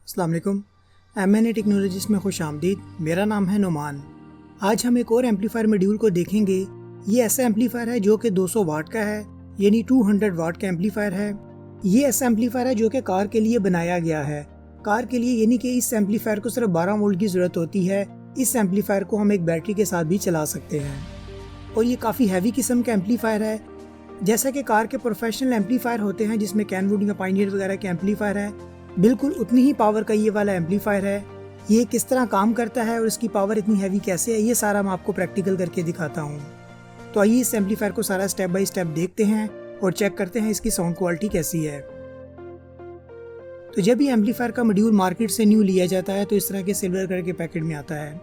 अस्सलाम वालेकुम। MNA technologies में खुश आमदीद। मेरा नाम है नुमान। आज हम एक और एम्पलीफायर मॉड्यूल को देखेंगे। ये ऐसा एम्पलीफायर है जो कि 200 वाट का है, यानी 200 वाट का एम्पलीफायर है। ये ऐसा एम्पलीफायर है जो कि कार के लिए बनाया गया है। कार के लिए यानी कि इस एम्पलीफायर को सिर्फ 12 वोल्ट की ज़रूरत होती है। इस एम्पलीफायर को हम एक बैटरी के साथ भी चला सकते हैं और ये काफ़ी हैवी किस्म का एम्पलीफायर है। जैसा कि कार के प्रोफेशनल एम्पलीफायर होते हैं जिसमें कैनवुड या पायनियर वगैरह के एम्पलीफायर है, बिल्कुल उतनी ही पावर का ये वाला एम्पलीफायर है। ये किस तरह काम करता है और इसकी पावर इतनी हैवी कैसे है, ये सारा मैं आपको प्रैक्टिकल करके दिखाता हूँ। तो आइए इस एम्पलीफायर को सारा स्टेप बाय स्टेप देखते हैं और चेक करते हैं इसकी साउंड क्वालिटी कैसी है। तो जब ये एम्पलीफायर का मॉड्यूल मार्केट से न्यू लिया जाता है तो इस तरह के सिल्वर कलर के पैकेट में आता है।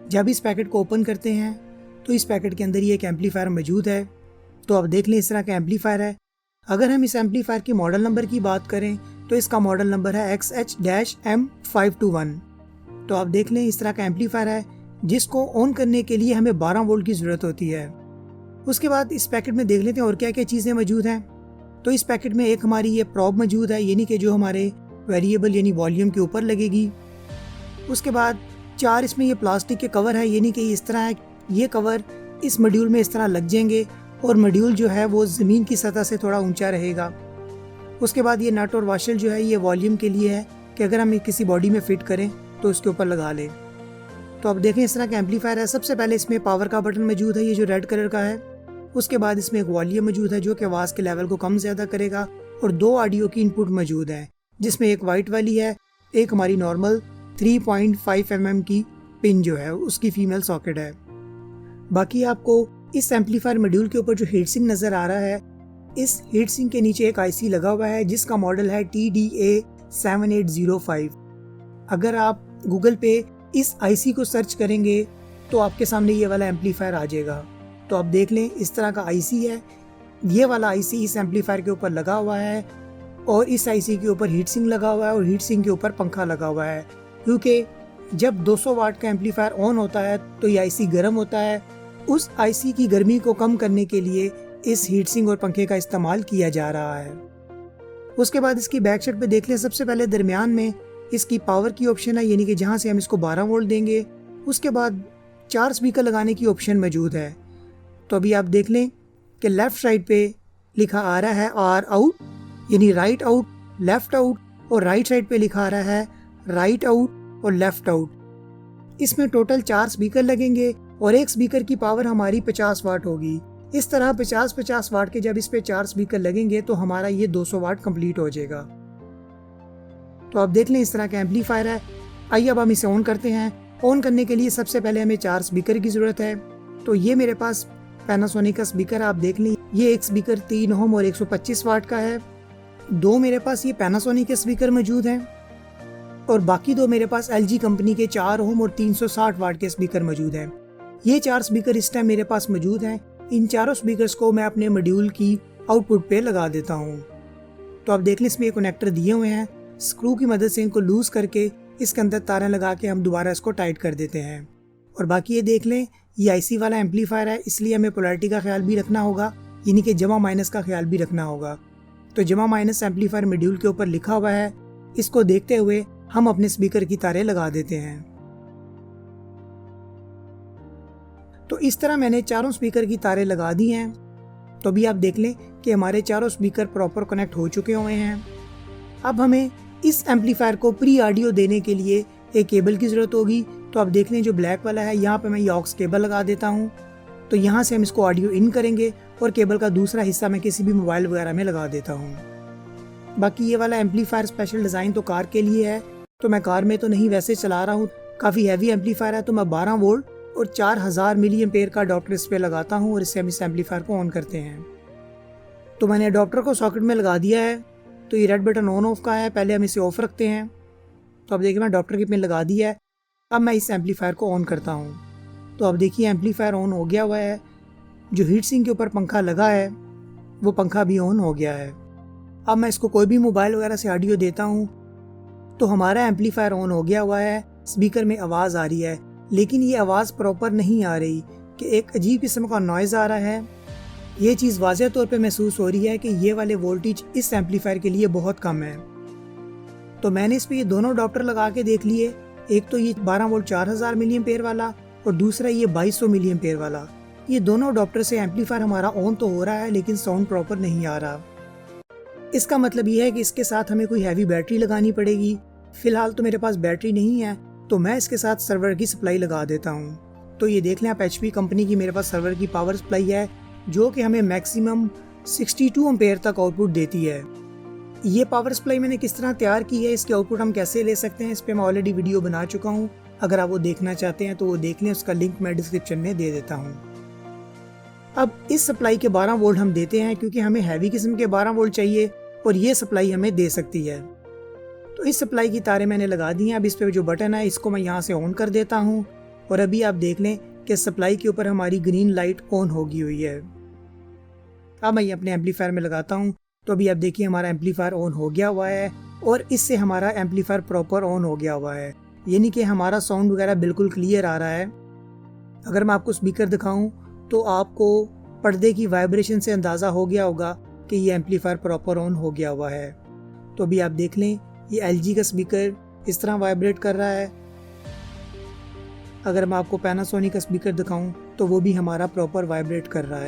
जब इस पैकेट को ओपन करते हैं तो इस पैकेट के अंदर ये एक एम्पलीफायर मौजूद है। तो अब देख लें इस तरह का एम्पलीफायर है। अगर हम इस एम्पलीफायर की मॉडल नंबर की बात करें तो इसका मॉडल नंबर है XH-M521। तो आप देख लें इस तरह का एम्पलीफायर है जिसको ऑन करने के लिए हमें 12 वोल्ट की ज़रूरत होती है। उसके बाद इस पैकेट में देख लेते हैं और क्या क्या चीज़ें मौजूद हैं। तो इस पैकेट में एक हमारी ये प्रॉब मौजूद है, यानी कि जो हमारे वेरिएबल यानी वॉल्यूम के ऊपर लगेगी। उसके बाद 4 इसमें ये प्लास्टिक के कवर है, यानी कि इस तरह है, ये कवर इस मॉड्यूल में इस तरह लग जाएंगे और मॉड्यूल जो है वो ज़मीन की सतह से थोड़ा ऊंचा रहेगा। उसके बाद ये नट और वाशर जो है ये वॉल्यूम के लिए है कि अगर हम किसी बॉडी में फिट करें तो उसके ऊपर लगा लें। तो अब देखें इस तरह का एम्पलीफायर है। सबसे पहले इसमें पावर का बटन मौजूद है, ये जो रेड कलर का है। उसके बाद इसमें एक वॉल्यूम मौजूद है जो कि आवाज़ के लेवल को कम ज़्यादा करेगा और 2 ऑडियो की इनपुट मौजूद है, जिसमें एक वाइट वाली है, एक हमारी नॉर्मल 3.5 mm की पिन जो है उसकी फीमेल सॉकेट है। बाकी आपको इस एम्पलीफायर मॉड्यूल के ऊपर जो हीट सिंक नज़र आ रहा है, इस हीट सिंक के नीचे एक IC लगा हुआ है जिसका मॉडल है TDA7805। अगर आप गूगल पे इस IC को सर्च करेंगे तो आपके सामने ये वाला एम्पलीफायर आ जाएगा। तो आप देख लें इस तरह का IC है। ये वाला IC इस एम्पलीफायर के ऊपर लगा हुआ है और इस IC के ऊपर हीट सिंक लगा हुआ है और हीट सिंक के ऊपर पंखा लगा हुआ है, क्योंकि जब 200 वाट का एम्पलीफायर ऑन होता है तो ये IC गर्म होता है। उस IC की गर्मी को कम करने के लिए इस हीट सिंक और पंखे का इस्तेमाल किया जा रहा है। उसके बाद इसकी बैक साइड पे देख लें। सबसे पहले दरमियान में इसकी पावर की ऑप्शन है, यानी कि जहां से हम इसको 12 वोल्ट देंगे। उसके बाद 4 स्पीकर लगाने की ऑप्शन मौजूद है। तो अभी आप देख लें कि लेफ्ट साइड पे लिखा आ रहा है R आउट, यानी राइट आउट, लेफ्ट आउट, और राइट साइड पे लिखा आ रहा है राइट आउट और लेफ्ट आउट। इसमें टोटल 4 स्पीकर लगेंगे और एक स्पीकर की पावर हमारी 50 वाट होगी। इस तरह 50-50 वाट के जब इस पे 4 स्पीकर लगेंगे तो हमारा ये 200 वाट कंप्लीट हो जाएगा। तो आप देख लें इस तरह का एम्पलीफायर है। आइए अब हम इसे ऑन करते हैं। ऑन करने के लिए सबसे पहले हमें 4 स्पीकर की ज़रूरत है। तो ये मेरे पास पैनासोनिक का स्पीकर आप देख लें। ये एक स्पीकर 3 ओम और 125 वाट का है। 2 मेरे पास ये पैनासोनिक के स्पीकर मौजूद हैं और बाकी 2 मेरे पास LG कंपनी के 4 ओम और 360 वाट के स्पीकर मौजूद हैं। ये 4 स्पीकर इस टाइम मेरे पास मौजूद हैं। इन चारों स्पीकर्स को मैं अपने मॉड्यूल की आउटपुट पे लगा देता हूँ। तो आप देख लें इसमें एक कनेक्टर दिए हुए हैं। स्क्रू की मदद से इनको लूज करके इसके अंदर तारें लगा के हम दोबारा इसको टाइट कर देते हैं। और बाकी ये देख लें ये IC वाला एम्पलीफायर है, इसलिए हमें पोलैरिटी का ख्याल भी रखना होगा, यानी कि जमा माइनस का ख्याल भी रखना होगा। तो जमा माइनस एम्पलीफायर मॉड्यूल के ऊपर लिखा हुआ है। इसको देखते हुए हम अपने स्पीकर की तारें लगा देते हैं। तो इस तरह मैंने चारों स्पीकर की तारें लगा दी हैं। तो अभी आप देख लें कि हमारे चारों स्पीकर प्रॉपर कनेक्ट हो चुके हुए हैं। अब हमें इस एम्पलीफायर को प्री ऑडियो देने के लिए एक केबल की ज़रूरत होगी। तो आप देख लें जो ब्लैक वाला है, यहाँ पे मैं ये ऑक्स केबल लगा देता हूँ। तो यहाँ से हम इसको ऑडियो इन करेंगे और केबल का दूसरा हिस्सा मैं किसी भी मोबाइल वगैरह में लगा देता हूँ। बाकी ये वाला एम्पलीफायर स्पेशल डिज़ाइन तो कार के लिए है, तो मैं कार में तो नहीं वैसे चला रहा हूँ। काफ़ी हैवी एम्पलीफायर है, तो मैं 12 वोल्ट और 4000 मिली एम्पेयर का अडॉप्टर इस पे लगाता हूँ और इससे हम इस एम्पलीफायर को ऑन करते हैं। तो मैंने अडॉप्टर को सॉकेट में लगा दिया है। तो ये रेड बटन ऑन ऑफ का है, पहले हम इसे ऑफ रखते हैं। तो अब देखिए मैं अडॉप्टर की पिन लगा दी है। अब मैं इस एम्पलीफायर को ऑन करता हूँ। तो अब देखिए एम्पलीफायर ऑन हो गया हुआ है। जो हीट सिंक के ऊपर पंखा लगा है वो पंखा भी ऑन हो गया है। अब मैं इसको कोई भी मोबाइल वगैरह से ऑडियो देता हूँ तो हमारा एम्पलीफायर ऑन हो गया हुआ है। स्पीकर में आवाज़ आ रही है, लेकिन ये आवाज़ प्रॉपर नहीं आ रही कि एक अजीब किस्म का नॉइज़ आ रहा है। ये चीज़ वाज़ेह तौर पे महसूस हो रही है कि ये वाले वोल्टेज इस एम्पलीफायर के लिए बहुत कम है। तो मैंने इस पे ये दोनों अडॉप्टर लगा के देख लिए। एक तो ये 12 वोल्ट 4000 मिली एम्पेयर वाला और दूसरा ये 2200 मिली एम्पेयर वाला। ये दोनों अडॉप्टर से एम्पलीफायर हमारा ऑन तो हो रहा है लेकिन साउंड प्रॉपर नहीं आ रहा। इसका मतलब ये है कि इसके साथ हमें कोई हैवी बैटरी लगानी पड़ेगी। फिलहाल तो मेरे पास बैटरी नहीं है, तो मैं इसके साथ सर्वर की सप्लाई लगा देता हूँ। तो ये देख लें आप, HP कंपनी की मेरे पास सर्वर की पावर सप्लाई है जो कि हमें मैक्सिमम 62 एम्पेयर तक आउटपुट देती है। ये पावर सप्लाई मैंने किस तरह तैयार की है, इसके आउटपुट हम कैसे ले सकते हैं, इस पर मैं ऑलरेडी वीडियो बना चुका हूँ। अगर आप वो देखना चाहते हैं तो वो देख लें, उसका लिंक मैं डिस्क्रिप्शन में दे देता हूँ। अब इस सप्लाई के 12 वोल्ट हम देते हैं क्योंकि हमें हैवी किस्म के 12 वोल्ट चाहिए और ये सप्लाई हमें दे सकती है। तो इस सप्लाई की तारें मैंने लगा दी हैं। अब इस पे जो बटन है इसको मैं यहाँ से ऑन कर देता हूँ और अभी आप देख लें कि सप्लाई के ऊपर हमारी ग्रीन लाइट ऑन होगी हुई है। अब मैं ये अपने एम्पलीफायर में लगाता हूँ तो अभी आप देखिए हमारा एम्पलीफायर ऑन हो गया हुआ है और इससे हमारा एम्पलीफायर प्रॉपर ऑन हो गया हुआ है, यानी कि हमारा साउंड वगैरह बिल्कुल क्लियर आ रहा है। अगर मैं आपको स्पीकर दिखाऊं तो आपको पर्दे की वाइब्रेशन से अंदाज़ा हो गया होगा कि ये एम्पलीफायर प्रॉपर ऑन हो गया हुआ है। तो अभी आप देख लें ये LG का स्पीकर इस तरह वाइब्रेट कर रहा है। अगर मैं आपको पैनासोनिक का स्पीकर दिखाऊं तो वो भी हमारा प्रॉपर वाइब्रेट कर रहा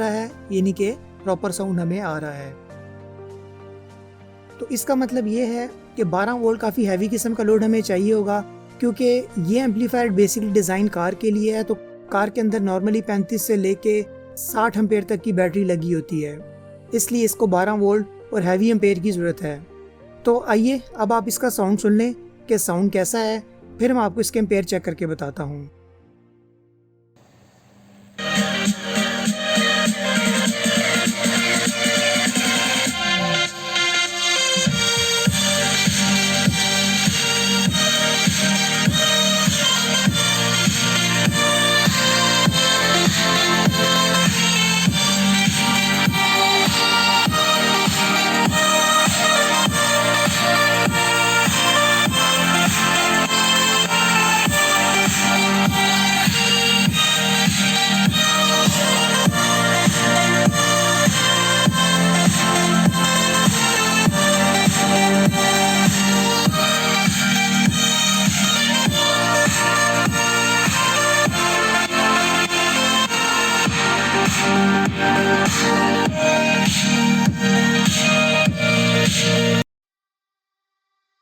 है, यानी कि प्रॉपर साउंड हमें आ रहा है। तो इसका मतलब ये है कि 12 वोल्ट काफ़ी हैवी किस्म का लोड हमें चाहिए होगा क्योंकि ये एम्पलीफायर बेसिकली डिज़ाइन कार के लिए है। तो कार के अंदर नॉर्मली 35 से लेके 60 एम्पेयर तक की बैटरी लगी होती है, इसलिए इसको 12 वोल्ट और हैवी एम्पेयर की ज़रूरत है। तो आइए अब आप इसका साउंड सुन लें कि साउंड कैसा है, फिर मैं आपको इसके एम्पेयर चेक करके बताता हूँ।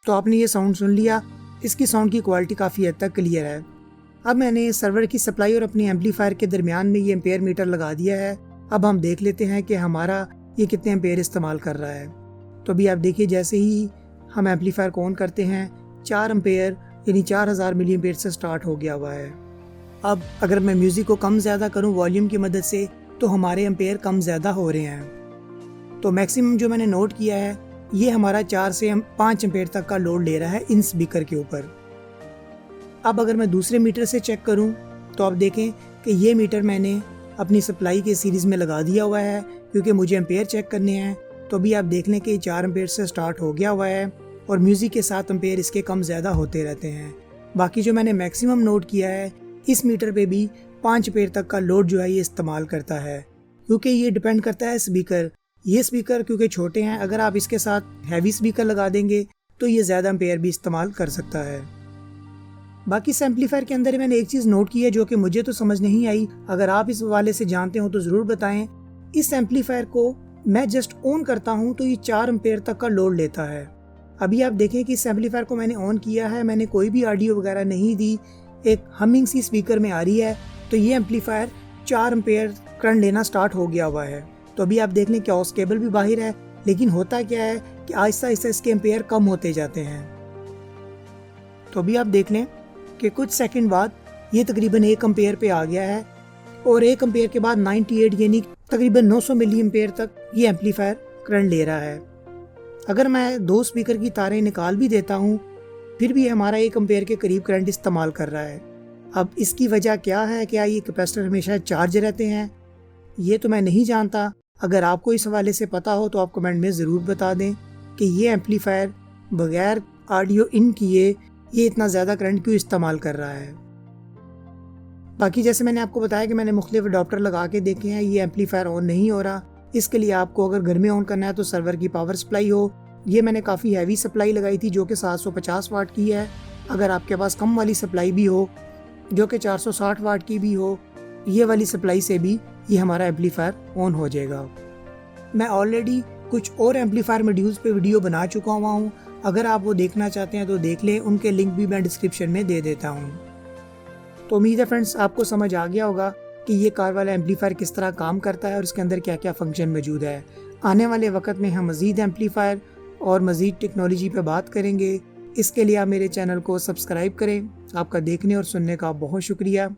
तो आपने ये साउंड सुन लिया, इसकी साउंड की क्वालिटी काफ़ी हद तक क्लियर है। अब मैंने सर्वर की सप्लाई और अपनी एम्पलीफायर के दरमियान में ये एम्पेयर मीटर लगा दिया है। अब हम देख लेते हैं कि हमारा ये कितने एम्पेयर इस्तेमाल कर रहा है। तो अभी आप देखिए जैसे ही हम एम्पलीफायर को ऑन करते हैं 4 एम्पेयर यानी 4000 मिली एम्पेयर से स्टार्ट हो गया हुआ है। अब अगर मैं म्यूज़िक को कम ज़्यादा करूँ वॉल्यूम की मदद से तो हमारे एम्पेयर कम ज़्यादा हो रहे हैं। तो मैक्सिमम जो मैंने नोट किया है ये हमारा 4 से 5 एम्पेयर तक का लोड ले रहा है इन स्पीकर के ऊपर। अब अगर मैं दूसरे मीटर से चेक करूं तो आप देखें कि ये मीटर मैंने अपनी सप्लाई के सीरीज़ में लगा दिया हुआ है क्योंकि मुझे एम्पेयर चेक करने हैं। तो अभी आप देख लें कि 4 एम्पेयर से स्टार्ट हो गया हुआ है और म्यूज़िक के साथ एम्पेयर इसके कम ज़्यादा होते रहते हैं। बाकी जो मैंने मैक्सिमम नोट किया है इस मीटर पे भी 5 एम्पेयर तक का लोड जो है ये इस्तेमाल करता है, क्योंकि ये डिपेंड करता है स्पीकर। ये स्पीकर क्योंकि छोटे हैं, अगर आप इसके साथ हैवी स्पीकर लगा देंगे तो ये ज़्यादा एम्पेयर भी इस्तेमाल कर सकता है। बाकी इस एम्पलीफायर के अंदर मैंने एक चीज़ नोट की है जो कि मुझे तो समझ नहीं आई, अगर आप इस हवाले से जानते हो तो ज़रूर बताएं। इस एम्पलीफायर को मैं जस्ट ऑन करता हूं तो ये 4 एम्पेयर तक का लोड लेता है। अभी आप देखें कि इस एम्पलीफायर को मैंने ऑन किया है, मैंने कोई भी ऑडियो वगैरह नहीं दी, एक हमिंग सी स्पीकर में आ रही है, तो ये एम्पलीफायर 4 एम्पेयर करंट लेना स्टार्ट हो गया हुआ है। तो अभी आप देख लें कि ऑस केबल भी बाहर है, लेकिन होता क्या है कि आहिस्ता आहिस्ता इसके एम्पेयर कम होते जाते हैं। तो अभी आप देख लें कि कुछ सेकंड बाद ये तकरीबन 1 एम्पेयर पे आ गया है और 1 एम्पेयर के बाद 98 यानी तकरीबन 900 मिली एम्पेयर तक ये एम्पलीफायर करंट ले रहा है। अगर मैं 2 स्पीकर की तारें निकाल भी देता हूँ फिर भी हमारा 1 एम्पेयर के करीब करंट इस्तेमाल कर रहा है। अब इसकी वजह क्या है, क्या ये कैपेसिटर हमेशा चार्ज रहते हैं, ये तो मैं नहीं जानता। अगर आपको इस हवाले से पता हो तो आप कमेंट में ज़रूर बता दें कि ये एम्पलीफायर बगैर ऑडियो इन किए ये इतना ज़्यादा करंट क्यों इस्तेमाल कर रहा है। बाकी जैसे मैंने आपको बताया कि मैंने मुख्तलिफ अडॉप्टर लगा के देखे हैं, ये एम्पलीफायर ऑन नहीं हो रहा। इसके लिए आपको अगर घर में ऑन करना है तो सर्वर की पावर सप्लाई हो ये मैंने काफ़ी हैवी सप्लाई लगाई थी जो कि 750 वाट की है। अगर आपके पास कम वाली सप्लाई भी हो जो कि 460 वाट की भी हो, ये वाली सप्लाई से भी ये हमारा एम्पलीफायर ऑन हो जाएगा। मैं ऑलरेडी कुछ और एम्पलीफायर मॉड्यूल्स पे वीडियो बना चुका हुआ हूँ, अगर आप वो देखना चाहते हैं तो देख लें, उनके लिंक भी मैं डिस्क्रिप्शन में दे देता हूँ। तो उम्मीद है फ्रेंड्स आपको समझ आ गया होगा कि ये कार वाला एम्पलीफायर किस तरह काम करता है और इसके अंदर क्या क्या फंक्शन मौजूद है। आने वाले वक्त में हम मज़ीद एम्पलीफायर और मज़ीद टेक्नोलॉजी पे बात करेंगे। इसके लिए आप मेरे चैनल को सब्सक्राइब करें। आपका देखने और सुनने का बहुत शुक्रिया।